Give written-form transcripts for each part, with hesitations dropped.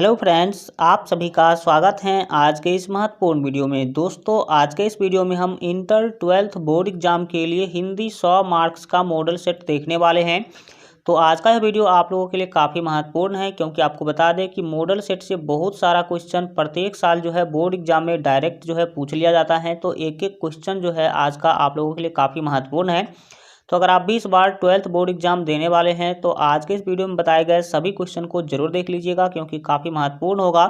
Hello friends, आप सभी का स्वागत है आज के इस महत्वपूर्ण वीडियो में। दोस्तों, आज के इस वीडियो में हम इंटर 12th बोर्ड एग्जाम के लिए हिंदी 100 मार्क्स का मॉडल सेट देखने वाले हैं। तो आज का यह वीडियो आप लोगों के लिए काफ़ी महत्वपूर्ण है, क्योंकि आपको बता दें कि मॉडल सेट से बहुत सारा क्वेश्चन प्रत्येक साल जो है बोर्ड एग्जाम में डायरेक्ट जो है पूछ लिया जाता है। तो एक एक क्वेश्चन जो है आज का आप लोगों के लिए काफ़ी महत्वपूर्ण है। तो अगर आप भी इस बार 12th बोर्ड एग्जाम देने वाले हैं तो आज के इस वीडियो में बताए गए सभी क्वेश्चन को जरूर देख लीजिएगा, क्योंकि काफ़ी महत्वपूर्ण होगा।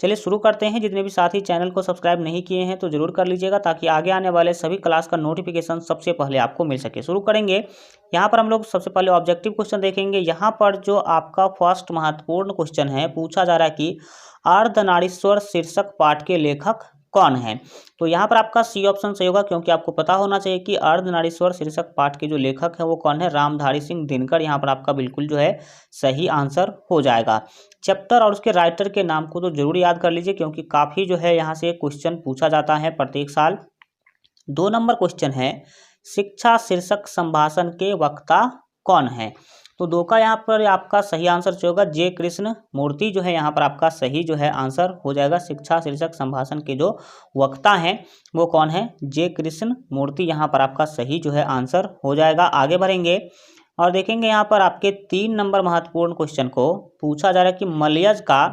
चलिए शुरू करते हैं। जितने भी साथी चैनल को सब्सक्राइब नहीं किए हैं तो जरूर कर लीजिएगा, ताकि आगे आने वाले सभी क्लास का नोटिफिकेशन सबसे पहले आपको मिल सके। शुरू करेंगे। यहाँ पर हम लोग सबसे पहले ऑब्जेक्टिव क्वेश्चन देखेंगे। यहाँ पर जो आपका फर्स्ट महत्वपूर्ण क्वेश्चन है, पूछा जा रहा है कि अर्धनारीश्वर शीर्षक पाठ के लेखक कौन है। तो यहाँ पर आपका सी ऑप्शन सही होगा, क्योंकि आपको पता होना चाहिए कि अर्धनारीश्वर शीर्षक पाठ के जो लेखक है वो कौन है, रामधारी सिंह दिनकर। यहाँ पर आपका बिल्कुल जो है सही आंसर हो जाएगा। चैप्टर और उसके राइटर के नाम को तो जरूर याद कर लीजिए, क्योंकि काफ़ी जो है यहाँ से क्वेश्चन पूछा जाता है प्रत्येक साल। 2 नंबर क्वेश्चन है, शिक्षा शीर्षक संभाषण के वक्ता कौन है। तो 2 का यहाँ पर आपका सही आंसर जो होगा जे कृष्ण मूर्ति जो है यहाँ पर आपका सही जो है आंसर हो जाएगा। शिक्षा शीर्षक संभाषण के जो वक्ता हैं वो कौन है, जे कृष्ण मूर्ति, यहाँ पर आपका सही जो है आंसर हो जाएगा। आगे बढ़ेंगे और देखेंगे यहाँ पर आपके 3 नंबर महत्वपूर्ण क्वेश्चन को पूछा जा रहा है कि मलयज का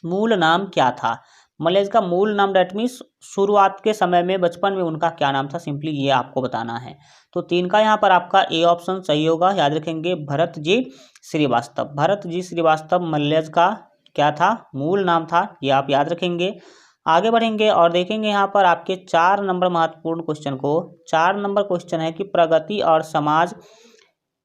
मूल नाम क्या था। मलयज का मूल नाम डेट मीन्स शुरुआत के समय में बचपन में उनका क्या नाम था, सिंपली ये आपको बताना है। तो 3 का यहाँ पर आपका ए ऑप्शन सही होगा। याद रखेंगे भरत जी श्रीवास्तव। भरत जी श्रीवास्तव मलयज का क्या था, मूल नाम था, ये आप याद रखेंगे। आगे बढ़ेंगे और देखेंगे यहाँ पर आपके 4 नंबर महत्वपूर्ण क्वेश्चन को। 4 नंबर क्वेश्चन है कि प्रगति और समाज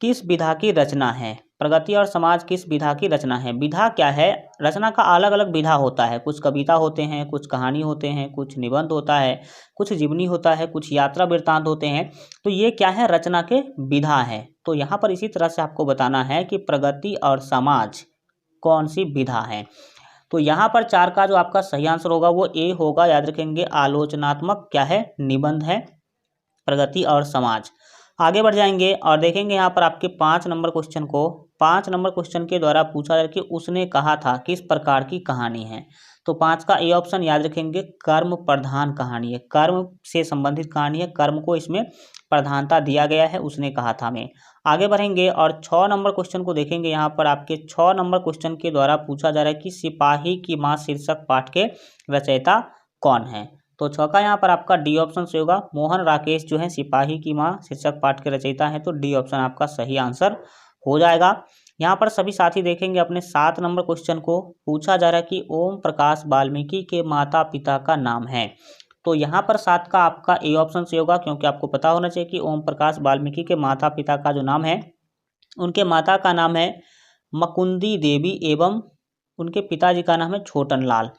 किस विधा की रचना है। प्रगति और समाज किस विधा की रचना है। विधा क्या है, रचना का अलग अलग विधा होता है। कुछ कविता होते हैं, कुछ कहानी होते हैं, कुछ निबंध होता है, कुछ जीवनी होता है, कुछ यात्रा वृत्तांत होते हैं। तो ये क्या है, रचना के विधा है। तो यहाँ पर इसी तरह से आपको बताना है कि प्रगति और समाज कौन सी विधा है। तो यहाँ पर 4 का जो आपका सही आंसर होगा वो ए होगा। याद रखेंगे आलोचनात्मक क्या है, निबंध है प्रगति और समाज। आगे बढ़ जाएंगे और देखेंगे यहाँ पर आपके 5 नंबर क्वेश्चन को। 5 नंबर क्वेश्चन के द्वारा पूछा जाए कि उसने कहा था किस प्रकार की कहानी है। तो 5 का ए ऑप्शन याद रखेंगे कर्म प्रधान कहानी है, कर्म से संबंधित कहानी है, कर्म को इसमें प्रधानता दिया गया है, उसने कहा था में। आगे बढ़ेंगे और 6 नंबर क्वेश्चन को देखेंगे। यहाँ पर आपके 6 नंबर क्वेश्चन के द्वारा पूछा जा रहा है कि सिपाही की माँ शीर्षक पाठ के रचयिता कौन है। तो 6 का यहाँ पर आपका डी ऑप्शन से होगा। मोहन राकेश जो है सिपाही की माँ शीर्षक पाठ के रचयिता है, तो डी ऑप्शन आपका सही आंसर हो जाएगा। यहाँ पर सभी साथी देखेंगे अपने 7 नंबर क्वेश्चन को। पूछा जा रहा है कि ओम प्रकाश वाल्मीकि के माता पिता का नाम है। तो यहाँ पर 7 का आपका ए ऑप्शन से होगा, क्योंकि आपको पता होना चाहिए कि ओम प्रकाश वाल्मीकि के माता पिता का जो नाम है, उनके माता का नाम है मकुंदी देवी एवं उनके पिताजी का नाम है छोटन लाल।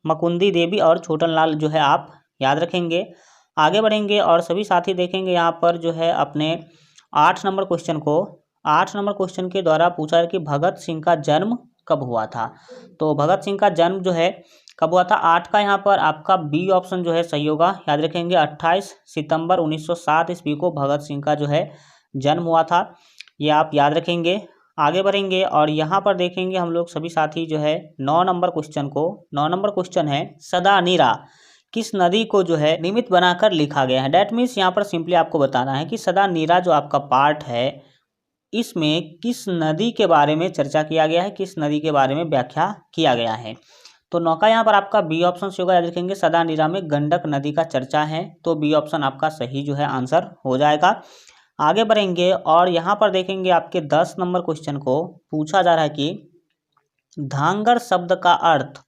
मकुंदी देवी और छोटन लाल जो है आप याद रखेंगे। आगे बढ़ेंगे और सभी साथी देखेंगे यहाँ पर जो है अपने 8 नंबर क्वेश्चन को। 8 नंबर क्वेश्चन के द्वारा पूछा है कि भगत सिंह का जन्म कब हुआ था। तो भगत सिंह का जन्म जो है कब हुआ था। 8 का यहाँ पर आपका बी ऑप्शन जो है सही होगा। याद रखेंगे 28 सितंबर 1907 ईस्वी को भगत सिंह का जो है जन्म हुआ था, ये आप याद रखेंगे। आगे बढ़ेंगे और यहाँ पर देखेंगे हम लोग सभी साथी जो है 9 नंबर क्वेश्चन को। 9 नंबर क्वेश्चन है सदा नीरा किस नदी को जो है निमित्त बनाकर लिखा गया है। डैट मीन्स यहाँ पर सिंपली आपको बताना है कि सदा नीरा जो आपका पार्ट है, इसमें किस नदी के बारे में चर्चा किया गया है, किस नदी के बारे में व्याख्या किया गया है। तो 9 का यहाँ पर आपका बी ऑप्शन से होगा। याद रखेंगे सदा नीरा में गंडक नदी का चर्चा है, तो बी ऑप्शन आपका सही जो है आंसर हो जाएगा। आगे बढ़ेंगे और यहाँ पर देखेंगे आपके 10 नंबर क्वेश्चन को। पूछा जा रहा है कि धांगर शब्द का अर्थ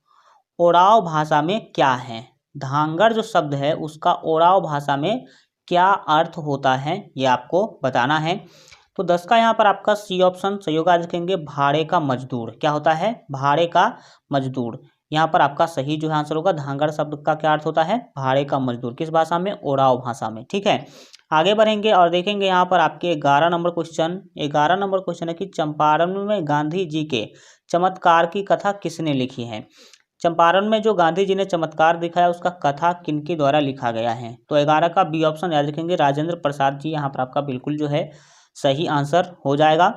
ओराव भाषा में क्या है। धांगर जो शब्द है उसका ओराव भाषा में क्या अर्थ होता है, ये आपको बताना है। तो 10 का यहाँ पर आपका सी ऑप्शन सही होगा। रखेंगे भाड़े का मजदूर, क्या होता है, भाड़े का मजदूर। यहाँ पर आपका सही जो है आंसर होगा। धांगर शब्द का क्या अर्थ होता है, भाड़े का मजदूर। किस भाषा में, ओराव भाषा में। ठीक है, आगे बढ़ेंगे और देखेंगे यहाँ पर आपके 11 नंबर क्वेश्चन। 11 नंबर क्वेश्चन है कि चंपारण में गांधी जी के चमत्कार की कथा किसने लिखी है। चंपारण में जो गांधी जी ने चमत्कार दिखाया उसका कथा किनके द्वारा लिखा गया है। तो 11 का बी ऑप्शन याद रखेंगे राजेंद्र प्रसाद जी, यहाँ पर आपका बिल्कुल जो है सही आंसर हो जाएगा।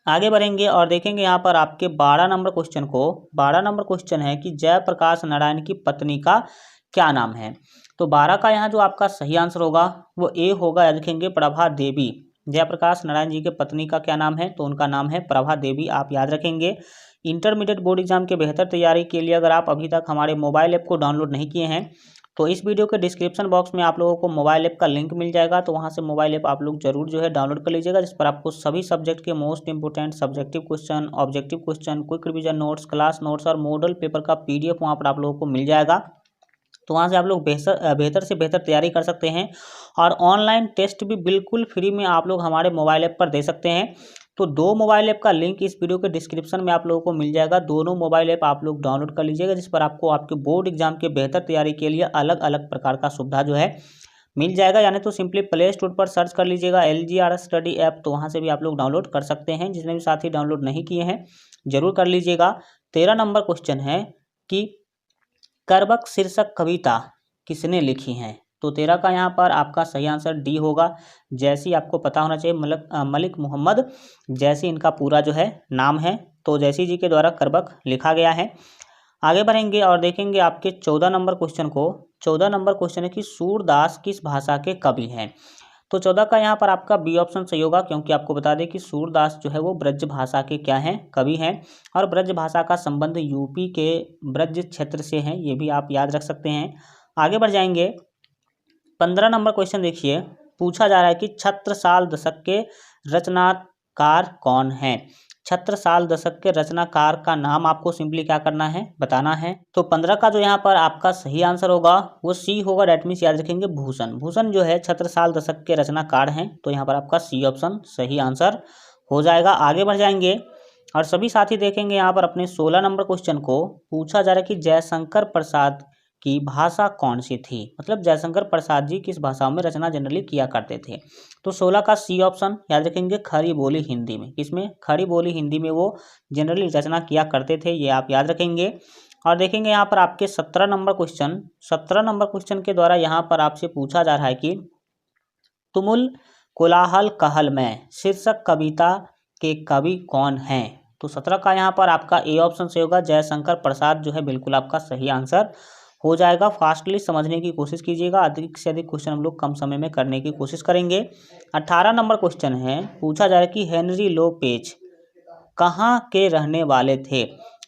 आगे बढ़ेंगे और देखेंगे यहाँ पर आपके 12 नंबर क्वेश्चन को। 12 नंबर क्वेश्चन है कि जयप्रकाश नारायण की पत्नी का क्या नाम है। तो 12 का यहाँ जो आपका सही आंसर होगा वो ए होगा, याद रखेंगे प्रभा देवी। जयप्रकाश नारायण जी के पत्नी का क्या नाम है, तो उनका नाम है प्रभा देवी, आप याद रखेंगे। इंटरमीडिएट बोर्ड एग्जाम के बेहतर तैयारी के लिए अगर आप अभी तक हमारे मोबाइल ऐप को डाउनलोड नहीं किए हैं तो इस वीडियो के डिस्क्रिप्शन बॉक्स में आप लोगों को मोबाइल ऐप का लिंक मिल जाएगा, तो वहां से मोबाइल ऐप आप लोग जरूर जो है डाउनलोड कर लीजिएगा, जिस पर आपको सभी सब्जेक्ट के most important subjective question, objective question, quick revision notes, class notes और मॉडल पेपर का PDF वहां पर आप लोगों को मिल जाएगा। तो वहाँ से आप लोग बेहतर से बेहतर तैयारी कर सकते हैं और ऑनलाइन टेस्ट भी बिल्कुल फ्री में आप लोग हमारे मोबाइल ऐप पर दे सकते हैं। तो 2 मोबाइल ऐप का लिंक इस वीडियो के डिस्क्रिप्शन में आप लोगों को मिल जाएगा। दोनों मोबाइल ऐप आप लोग डाउनलोड कर लीजिएगा, जिस पर आपको आपके बोर्ड एग्जाम के बेहतर तैयारी के लिए अलग अलग प्रकार का सुविधा जो है मिल जाएगा। यानी तो सिंपली प्ले स्टोर पर सर्च कर लीजिएगा LGR स्टडी ऐप, तो वहाँ से भी आप लोग डाउनलोड कर सकते हैं। जिसने भी साथी डाउनलोड नहीं किए हैं जरूर कर लीजिएगा। 13 नंबर क्वेश्चन है कि करबक शीर्षक कविता किसने लिखी है। तो 13 का यहाँ पर आपका सही आंसर डी होगा। जैसी आपको पता होना चाहिए, मलिक मोहम्मद जैसी इनका पूरा जो है नाम है, तो जैसी जी के द्वारा करबक लिखा गया है। आगे बढ़ेंगे और देखेंगे आपके 14 नंबर क्वेश्चन को। 14 नंबर क्वेश्चन है कि सूरदास किस भाषा के कवि हैं। तो 14 का यहाँ पर आपका बी ऑप्शन सही होगा, क्योंकि आपको बता दें कि सूरदास जो है वो ब्रज भाषा के क्या हैं, कवि हैं, और ब्रज भाषा का संबंध यूपी के ब्रज क्षेत्र से है, ये भी आप याद रख सकते हैं। आगे बढ़ जाएंगे। 15 नंबर क्वेश्चन देखिए, पूछा जा रहा है कि छत्रसाल दशक के रचनाकार कौन है। छत्रसाल दशक के रचनाकार का नाम आपको सिंपली क्या करना है, बताना है। तो 15 का जो यहाँ पर आपका सही आंसर होगा वो सी होगा, डेट मीन्स याद रखेंगे भूषण। भूषण जो है छत्रसाल दशक के रचनाकार हैं, तो यहाँ पर आपका सी ऑप्शन सही आंसर हो जाएगा। आगे बढ़ जाएंगे और सभी साथी देखेंगे यहाँ पर अपने 16 नंबर क्वेश्चन को। पूछा जा रहा है कि जयशंकर प्रसाद की भाषा कौन सी थी, मतलब जयशंकर प्रसाद जी किस भाषा में रचना जनरली किया करते थे। तो 16 का सी ऑप्शन याद रखेंगे खड़ी बोली हिंदी में। किसमें, खड़ी बोली हिंदी में वो जनरली रचना किया करते थे, ये आप याद रखेंगे। और देखेंगे यहाँ पर आपके 17 नंबर क्वेश्चन। 17 नंबर क्वेश्चन के द्वारा यहाँ पर आपसे पूछा जा रहा है कि तुमुल कोलाहल कहल में शीर्षक कविता के कवि कौन हैं। तो 17 का यहाँ पर आपका ए ऑप्शन से होगा, जयशंकर प्रसाद जो है बिल्कुल आपका सही आंसर हो जाएगा। फास्टली समझने की कोशिश कीजिएगा, अधिक से अधिक क्वेश्चन हम लोग कम समय में करने की कोशिश करेंगे। 18 नंबर क्वेश्चन है, पूछा जा रहा है कि हेनरी लोपेज कहाँ के रहने वाले थे।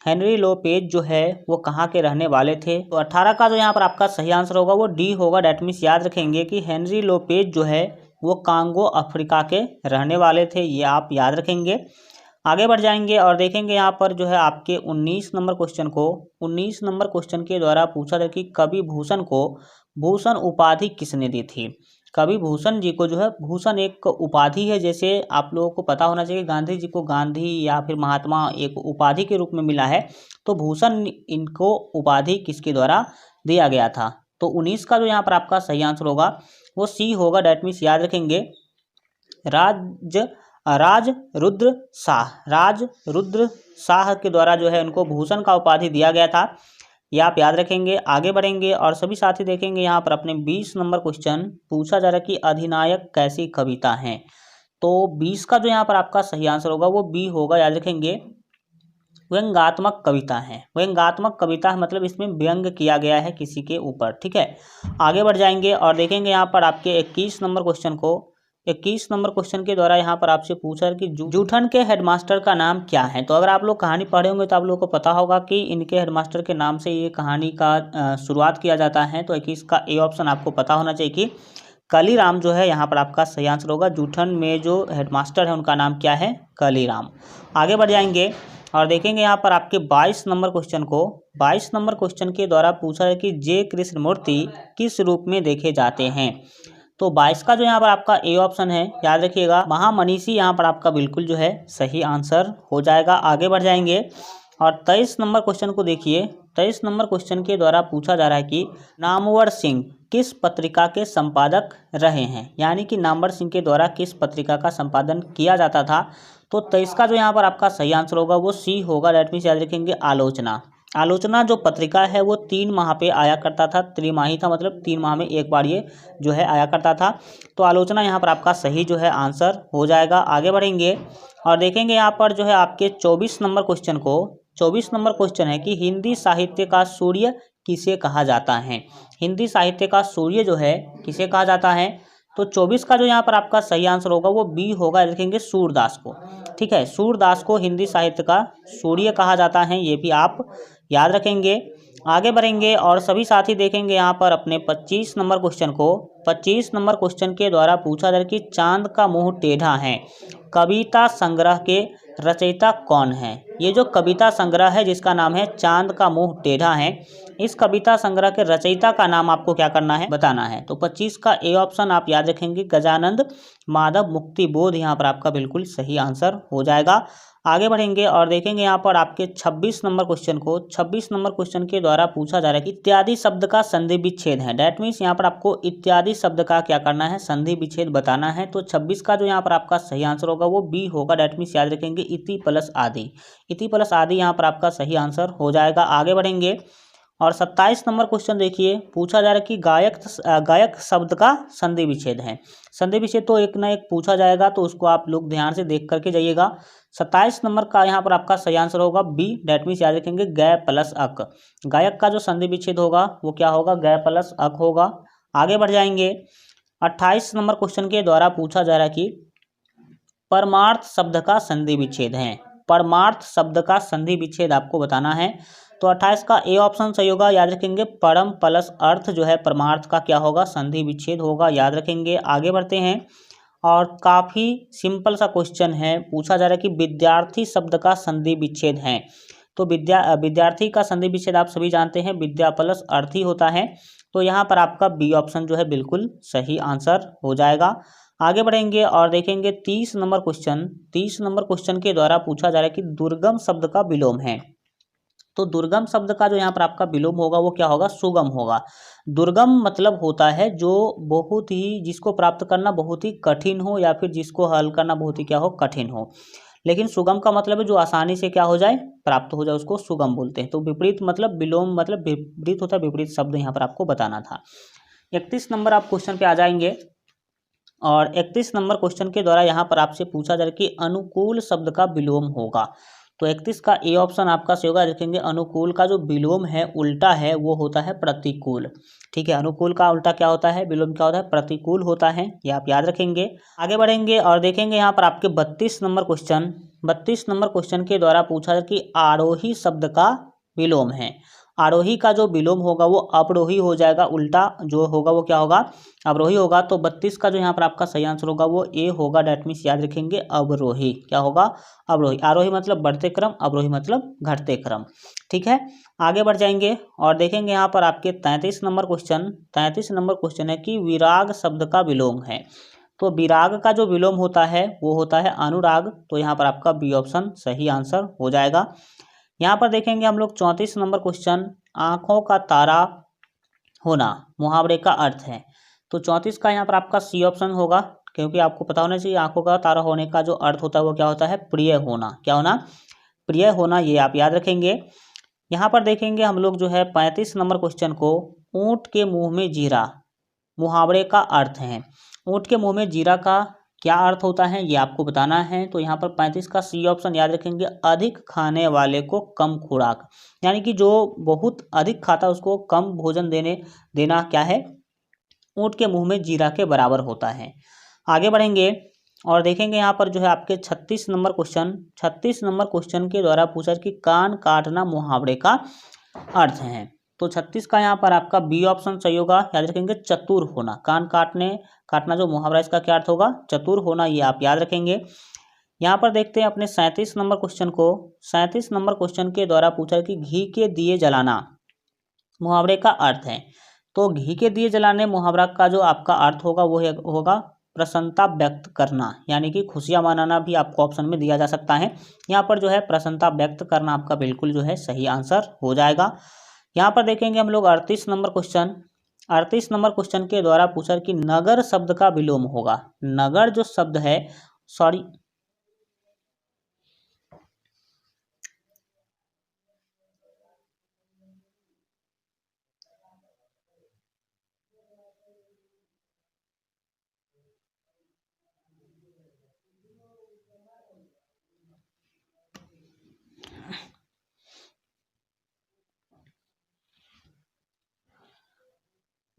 हेनरी लोपेज जो है वो कहाँ के रहने वाले थे। तो 18 का जो यहाँ पर आपका सही आंसर होगा वो डी होगा, डेट मीन्स याद रखेंगे कि हेनरी लोपेज जो है वो कांगो अफ्रीका के रहने वाले थे, ये आप याद रखेंगे। आगे बढ़ जाएंगे और देखेंगे यहाँ पर जो है आपके 19 नंबर क्वेश्चन को। 19 नंबर क्वेश्चन के द्वारा पूछा था कि कवि भूषण को भूषण उपाधि किसने दी थी। कवि भूषण जी को जो है भूषण एक उपाधि है, जैसे आप लोगों को पता होना चाहिए गांधी जी को गांधी या फिर महात्मा एक उपाधि के रूप में मिला है, तो भूषण इनको उपाधि किसके द्वारा दिया गया था। तो 19 का जो यहाँ पर आपका सही आंसर होगा वो सी होगा, डेट मीन्स याद रखेंगे राज रुद्र शाह के द्वारा जो है उनको भूषण का उपाधि दिया गया था, ये आप याद रखेंगे। आगे बढ़ेंगे और सभी साथी देखेंगे यहाँ पर अपने 20 नंबर क्वेश्चन। पूछा जा रहा है कि अधिनायक कैसी कविता है। तो 20 का जो यहाँ पर आपका सही आंसर होगा वो बी होगा, याद रखेंगे व्यंग्यात्मक कविता है। व्यंग्यात्मक कविता मतलब इसमें व्यंग किया गया है किसी के ऊपर, ठीक है। आगे बढ़ जाएंगे और देखेंगे यहाँ पर आपके 21 नंबर क्वेश्चन को। 21 नंबर क्वेश्चन के द्वारा यहाँ पर आपसे पूछा कि जूठन के हेडमास्टर का नाम क्या है। तो अगर आप लोग कहानी पढ़े होंगे तो आप लोगों को पता होगा कि इनके हेडमास्टर के नाम से ये कहानी का शुरुआत किया जाता है। तो 21 का ए ऑप्शन आपको पता होना चाहिए कि कलीराम जो है यहाँ पर आपका सही आंसर होगा। जूठन में जो हेडमास्टर है उनका नाम क्या है, कलीराम। आगे बढ़ जाएंगे और देखेंगे यहाँ पर आपके 22 नंबर क्वेश्चन को। 22 नंबर क्वेश्चन के द्वारा पूछा है कि जे कृष्णमूर्ति किस रूप में देखे जाते हैं। तो 22 का जो यहाँ पर आपका ए ऑप्शन है, याद रखिएगा महामनीषी यहाँ पर आपका बिल्कुल जो है सही आंसर हो जाएगा। आगे बढ़ जाएंगे और 23 नंबर क्वेश्चन को देखिए। 23 नंबर क्वेश्चन के द्वारा पूछा जा रहा है कि नामवर सिंह किस पत्रिका के संपादक रहे हैं, यानी कि नामवर सिंह के द्वारा किस पत्रिका का संपादन किया जाता था। तो 23 का जो यहाँ पर आपका सही आंसर होगा वो सी होगा, दैट मीन्स याद रखेंगे आलोचना। आलोचना जो पत्रिका है वो 3 माह पे आया करता था, त्रिमाही था, मतलब 3 माह में एक बार ये जो है आया करता था। तो आलोचना यहाँ पर आपका सही जो है आंसर हो जाएगा। आगे बढ़ेंगे और देखेंगे यहाँ पर जो है आपके 24 नंबर क्वेश्चन को। 24 नंबर क्वेश्चन है कि हिंदी साहित्य का सूर्य किसे कहा जाता है। हिंदी साहित्य का सूर्य जो है किसे कहा जाता है। तो 24 का जो यहाँ पर आपका सही आंसर होगा वो बी होगा, लिखेंगे सूरदास को। ठीक है, सूरदास को हिंदी साहित्य का सूर्य कहा जाता है, ये भी आप याद रखेंगे। आगे बढ़ेंगे और सभी साथी देखेंगे यहाँ पर अपने 25 नंबर क्वेश्चन को। 25 नंबर क्वेश्चन के द्वारा पूछा जाए कि चांद का मुंह टेढ़ा है कविता संग्रह के रचयिता कौन है। ये जो कविता संग्रह है जिसका नाम है चांद का मुंह टेढ़ा है, इस कविता संग्रह के रचयिता का नाम आपको क्या करना है, बताना है। तो 25 का ए ऑप्शन आप याद रखेंगे, गजानंद माधव मुक्ति बोध, यहाँ पर आपका बिल्कुल सही आंसर हो जाएगा। आगे बढ़ेंगे और देखेंगे यहाँ पर आपके 26 नंबर क्वेश्चन को। 26 नंबर क्वेश्चन के द्वारा पूछा जा रहा है कि इत्यादि शब्द का संधि विच्छेद है। डैट मीन्स यहाँ पर आपको इत्यादि शब्द का क्या करना है, संधि विच्छेद बताना है। तो 26 का जो यहाँ पर आपका सही आंसर होगा वो बी होगा। डैट मीन्स याद रखेंगे इति प्लस आदि। इति प्लस आदि यहाँ पर आपका सही आंसर हो जाएगा। आगे बढ़ेंगे और 27 नंबर क्वेश्चन देखिए, पूछा जा रहा है कि गायक शब्द का संधि विच्छेद है। संधि विच्छेद तो एक ना एक पूछा जाएगा, तो उसको आप लोग ध्यान से देख करके जाइएगा। 27 नंबर का यहाँ पर आपका सही आंसर होगा बी। डैट मीन्स याद रखेंगे गै प्लस अक। गायक का जो संधि विच्छेद होगा वो क्या होगा, गै प्लस अक होगा। आगे बढ़ जाएंगे। 28 नंबर क्वेश्चन के द्वारा पूछा जा रहा है कि परमार्थ शब्द का संधि विच्छेद है। परमार्थ शब्द का संधि विच्छेद आपको बताना है। तो 28 का ए ऑप्शन सही होगा, याद रखेंगे परम प्लस अर्थ जो है परमार्थ का क्या होगा, संधि विच्छेद होगा, याद रखेंगे। आगे बढ़ते हैं और काफ़ी सिंपल सा क्वेश्चन है, पूछा जा रहा है कि विद्यार्थी शब्द का संधि विच्छेद है। तो विद्यार्थी का संधि विच्छेद आप सभी जानते हैं विद्या प्लस अर्थी होता है। तो यहाँ पर आपका बी ऑप्शन जो है बिल्कुल सही आंसर हो जाएगा। आगे बढ़ेंगे और देखेंगे 30 नंबर क्वेश्चन। 30 नंबर क्वेश्चन के द्वारा पूछा जा रहा है कि दुर्गम शब्द का विलोम है। तो दुर्गम शब्द का जो यहाँ पर आपका विलोम होगा वो क्या होगा, सुगम होगा। दुर्गम मतलब होता है जो बहुत ही, जिसको प्राप्त करना बहुत ही कठिन हो या फिर जिसको हल करना बहुत ही क्या हो, कठिन हो। लेकिन सुगम का मतलब है जो आसानी से क्या हो जाए, प्राप्त हो जाए, उसको सुगम बोलते हैं। तो विपरीत मतलब विलोम मतलब विपरीत होता है, विपरीत शब्द यहाँ पर आपको बताना था। 31 नंबर आप क्वेश्चन पे आ जाएंगे और 31 नंबर क्वेश्चन के द्वारा यहाँ पर आपसे पूछा जा रहा है कि अनुकूल शब्द का विलोम होगा। तो 31 का ए ऑप्शन आपका सही होगा, देखेंगे अनुकूल का जो विलोम है उल्टा है वो होता है प्रतिकूल। ठीक है, अनुकूल का उल्टा क्या होता है, विलोम क्या होता है, प्रतिकूल होता है, ये आप याद रखेंगे। आगे बढ़ेंगे और देखेंगे यहाँ पर आपके 32 नंबर क्वेश्चन। 32 नंबर क्वेश्चन के द्वारा पूछा है कि आरोही शब्द का विलोम है। आरोही का जो विलोम होगा वो अपरोही हो जाएगा, उल्टा जो होगा वो क्या होगा, अवरोही होगा। तो 32 का जो यहाँ पर आपका सही आंसर होगा वो ए होगा। डैट मीन्स याद रखेंगे अवरोही, क्या होगा, अवरोही। आरोही मतलब बढ़ते क्रम, अवरोही मतलब घटते क्रम। ठीक है, आगे बढ़ जाएंगे और देखेंगे यहाँ पर आपके 33 नंबर क्वेश्चन। 33 नंबर क्वेश्चन है कि विराग शब्द का विलोम है। तो विराग का जो विलोम होता है वो होता है अनुराग। तो यहाँ पर आपका बी ऑप्शन सही आंसर हो जाएगा। यहाँ पर देखेंगे हम लोग 34 नंबर क्वेश्चन, आँखों का तारा होना मुहावरे का अर्थ है। तो 34 का यहाँ पर आपका सी ऑप्शन होगा, क्योंकि आपको पता होना चाहिए आँखों का तारा होने का जो अर्थ होता है वो क्या होता है, प्रिय होना। क्या होना, प्रिय होना, ये आप याद रखेंगे। यहाँ पर देखेंगे हम लोग जो है 35 नंबर क्वेश्चन को, ऊँट के मुँह में जीरा मुहावरे का अर्थ है। ऊँट के मुँह में जीरा का क्या अर्थ होता है ये आपको बताना है। तो यहाँ पर 35 का सी ऑप्शन याद रखेंगे, अधिक खाने वाले को कम खुराक, यानी कि जो बहुत अधिक खाता है उसको कम भोजन देना क्या है, ऊँट के मुंह में जीरा के बराबर होता है। आगे बढ़ेंगे और देखेंगे यहाँ पर जो है आपके 36 नंबर क्वेश्चन। 36 नंबर क्वेश्चन के द्वारा पूछा कि कान काटना मुहावरे का अर्थ है। तो 36 का यहाँ पर आपका बी ऑप्शन सही होगा, याद रखेंगे चतुर होना। कान काटना जो मुहावरा इसका क्या अर्थ होगा, चतुर होना, ये आप याद रखेंगे। यहाँ पर देखते हैं अपने 37 नंबर क्वेश्चन को। 37 नंबर क्वेश्चन के द्वारा पूछा कि घी के दिए जलाना मुहावरे का अर्थ है। तो घी के दिए जलाने मुहावरा का जो आपका अर्थ होगा वो होगा प्रसन्नता व्यक्त करना, यानी कि खुशियाँ मनाना भी आपको ऑप्शन में दिया जा सकता है। यहाँ पर जो है प्रसन्नता व्यक्त करना आपका बिल्कुल जो है सही आंसर हो जाएगा। यहाँ पर देखेंगे हम लोग 38 नंबर क्वेश्चन। 38 नंबर क्वेश्चन के द्वारा पूछा कि नगर शब्द का विलोम होगा। नगर जो शब्द है, सॉरी,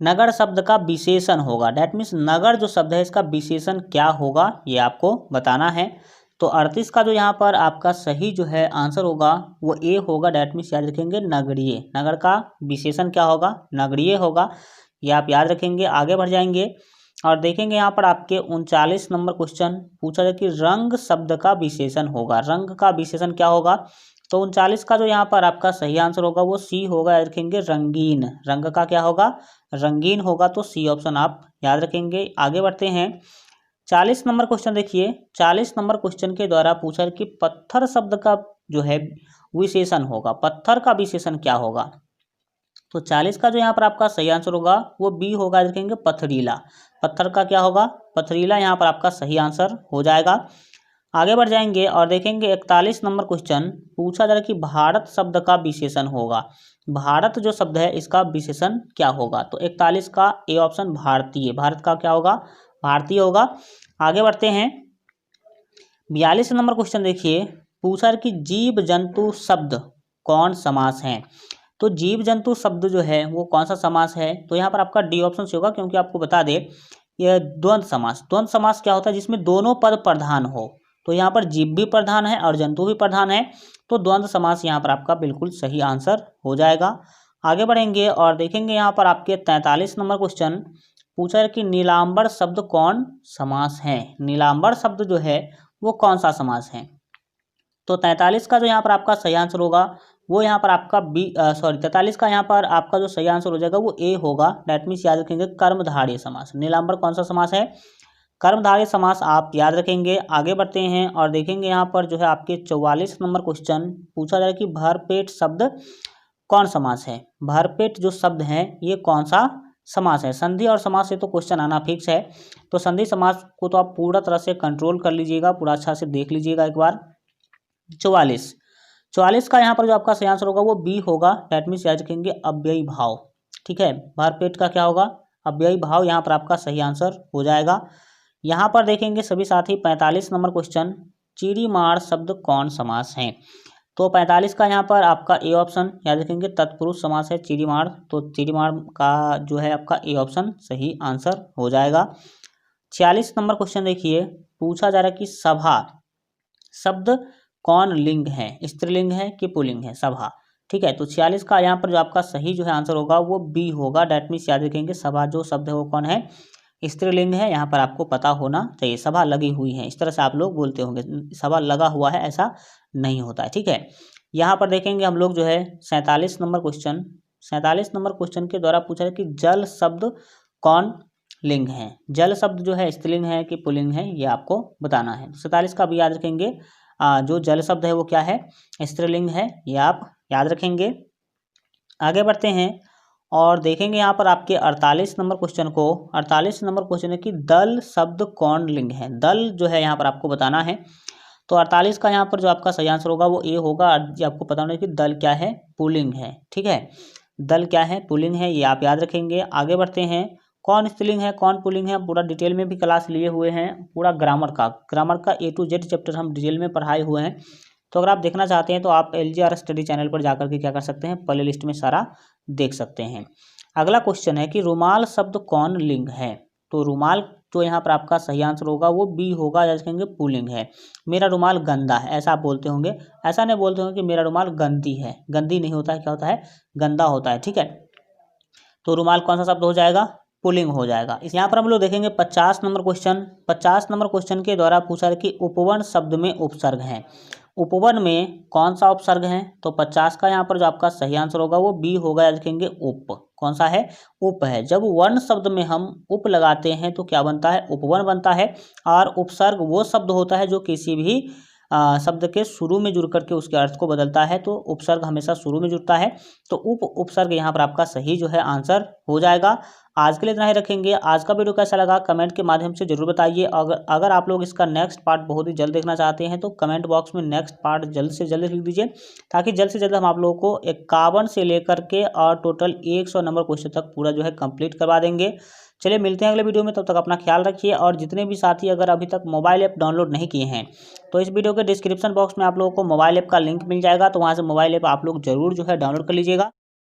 नगर शब्द का विशेषण होगा। डैट मीन्स नगर जो शब्द है इसका विशेषण क्या होगा ये आपको बताना है। तो 38 का जो यहाँ पर आपका सही जो है आंसर होगा वो ए होगा। डैट मीन्स याद रखेंगे नगरीय। नगर का विशेषण क्या होगा? नगरीय होगा। ये आप याद रखेंगे। आगे बढ़ जाएंगे और देखेंगे यहाँ पर आपके 39 नंबर क्वेश्चन पूछा जाए कि रंग शब्द का विशेषण होगा। रंग का विशेषण क्या होगा? तो 39 का जो यहाँ पर आपका सही आंसर होगा वो सी होगा। याद रखेंगे रंगीन। रंग का क्या होगा? रंगीन होगा। तो सी ऑप्शन आप याद रखेंगे। आगे बढ़ते हैं 40 नंबर क्वेश्चन देखिए। 40 नंबर क्वेश्चन के द्वारा पूछा कि पत्थर शब्द का जो है विशेषण होगा। पत्थर का विशेषण क्या होगा? तो 40 का जो यहाँ पर आपका सही आंसर होगा वो बी होगा। देखेंगे पथरीला। पत्थर का क्या होगा? पथरीला यहाँ पर आपका सही आंसर हो जाएगा। आगे बढ़ जाएंगे और देखेंगे 41 नंबर क्वेश्चन पूछा जा रहा है कि भारत शब्द का विशेषण होगा। भारत जो शब्द है इसका विशेषण क्या होगा? तो 41 का ए ऑप्शन भारतीय। भारत का क्या होगा? भारतीय होगा। आगे बढ़ते हैं 42 नंबर क्वेश्चन देखिए पूछा कि जीव जंतु शब्द कौन समास है? तो जीव जंतु शब्द जो है वो कौन सा समास है? तो यहाँ पर आपका डी ऑप्शन से होगा, क्योंकि आपको बता दे ये द्वंद्व समास। द्वंद्व समास क्या होता है? जिसमें दोनों पद प्रधान हो। तो यहाँ पर जीव भी प्रधान है और जंतु भी प्रधान है। तो द्वंद्व समास यहाँ पर आपका बिल्कुल सही आंसर हो जाएगा। आगे बढ़ेंगे और देखेंगे यहाँ पर आपके 43 नंबर क्वेश्चन पूछा है कि नीलांबर शब्द कौन समास है? नीलांबर शब्द जो है वो कौन सा समास है? तो 43 का जो यहाँ पर आपका सही आंसर होगा वो यहाँ पर आपका 43 का यहाँ पर आपका जो सही आंसर हो जाएगा वो ए होगा। डैट मीन्स याद रखेंगे कर्मधारय समास। नीलांबर कौन सा समास है? कर्मधारय समास आप याद रखेंगे। आगे बढ़ते हैं और देखेंगे यहाँ पर जो है आपके 44 नंबर क्वेश्चन पूछा जाए कि भरपेट शब्द कौन समास है? भरपेट जो शब्द है ये कौन सा समास है? संधि और समास से तो क्वेश्चन आना फिक्स है। तो संधि समास को तो आप पूरा तरह से कंट्रोल कर लीजिएगा, पूरा अच्छा से देख लीजिएगा एक बार। 44 का यहाँ पर जो आपका सही आंसर होगा वो बी होगा। डैट मीन्स याद रखेंगे अव्ययी भाव। ठीक है, भरपेट का क्या होगा? अव्ययी भाव यहाँ पर आपका सही आंसर हो जाएगा। यहाँ पर देखेंगे सभी साथी 45 नंबर क्वेश्चन चिड़ीमार शब्द कौन समास है? तो 45 का यहाँ पर आपका ए ऑप्शन याद रखेंगे तत्पुरुष समास है चिड़ीमार। तो चिड़ीमार का जो है आपका ए ऑप्शन सही आंसर हो जाएगा। 46 नंबर क्वेश्चन देखिए पूछा जा रहा है कि सभा शब्द कौन लिंग है? स्त्रीलिंग है कि पुल्लिंग है? सभा। ठीक है, तो 46 का यहाँ पर जो आपका सही जो है आंसर होगा वो बी होगा। डैट मीन्स याद रखेंगे सभा जो शब्द है वो कौन है? स्त्रीलिंग है। यहाँ पर आपको पता होना चाहिए। सभा लगी हुई है इस तरह से आप लोग बोलते होंगे, सभा लगा हुआ है ऐसा नहीं होता है। ठीक है, यहाँ पर देखेंगे हम लोग जो है 47 नंबर क्वेश्चन। 47 नंबर क्वेश्चन के द्वारा पूछा है कि जल शब्द कौन लिंग है? जल शब्द जो है स्त्रीलिंग है कि पुल्लिंग है ये आपको बताना है। 47 का भी याद रखेंगे जो जल शब्द है वो क्या है? स्त्रीलिंग है, ये आप याद रखेंगे। आगे बढ़ते हैं और देखेंगे यहाँ पर आपके 48 नंबर क्वेश्चन को। 48 नंबर क्वेश्चन है कि दल शब्द कौन लिंग है? दल जो है यहाँ पर आपको बताना है। तो 48 का यहाँ पर जो आपका सही आंसर होगा वो ए होगा। ये आपको पता होना है कि दल क्या है? पुल्लिंग है। ठीक है, दल क्या है? पुल्लिंग है, ये आप याद रखेंगे। आगे बढ़ते हैं कौन स्त्रीलिंग है कौन पुल्लिंग है पूरा डिटेल में भी क्लास लिए हुए हैं। पूरा ग्रामर का ए टू जेड चैप्टर हम डिटेल में पढ़ाए हुए हैं। तो अगर आप देखना चाहते हैं तो आप LGR स्टडी चैनल पर जाकर के क्या कर सकते हैं? प्ले लिस्ट में सारा देख सकते हैं। अगला क्वेश्चन है कि रुमाल शब्द कौन लिंग है? तो रुमाल जो यहाँ पर आपका सही आंसर होगा वो बी होगा। या कहेंगे पुल्लिंग है। मेरा रुमाल गंदा है ऐसा आप बोलते होंगे, ऐसा नहीं बोलते होंगे कि मेरा रुमाल गंदी है। गंदी नहीं होता है, क्या होता है? गंदा होता है। ठीक है, तो रुमाल कौन सा शब्द हो जाएगा? पुल्लिंग हो जाएगा। यहाँ पर हम लोग देखेंगे 50 नंबर क्वेश्चन। 50 नंबर क्वेश्चन के द्वारा पूछा है कि उपवन शब्द में उपसर्ग है। उपवन में कौन सा उपसर्ग है? तो 50 का यहाँ पर जो आपका सही आंसर होगा वो बी होगा। याद रखेंगे उप। कौन सा है? उप है। जब वर्ण शब्द में हम उप लगाते हैं तो क्या बनता है? उपवन बनता है। और उपसर्ग वो शब्द होता है जो किसी भी शब्द के शुरू में जुड़ करके उसके अर्थ को बदलता है। तो उपसर्ग हमेशा शुरू में जुड़ता है। तो उपसर्ग यहाँ पर आपका सही जो है आंसर हो जाएगा। आज के लिए इतना ही रखेंगे। आज का वीडियो कैसा लगा कमेंट के माध्यम से जरूर बताइए। अगर आप लोग इसका नेक्स्ट पार्ट बहुत ही जल्द देखना चाहते हैं तो कमेंट बॉक्स में नेक्स्ट पार्ट जल्द से जल्द लिख दीजिए, ताकि जल्द से जल्द हम आप लोगों को 51 से लेकर के और टोटल 100 नंबर क्वेश्चन तक पूरा जो है कंप्लीट करवा देंगे। चलिए मिलते हैं अगले वीडियो में, तब तक अपना ख्याल रखिए। और जितने भी साथी अगर अभी तक मोबाइल ऐप डाउनलोड नहीं किए हैं तो इस वीडियो के डिस्क्रिप्शन बॉक्स में आप लोगों को मोबाइल ऐप का लिंक मिल जाएगा। तो वहाँ से मोबाइल ऐप आप लोग जरूर जो है डाउनलोड कर लीजिएगा।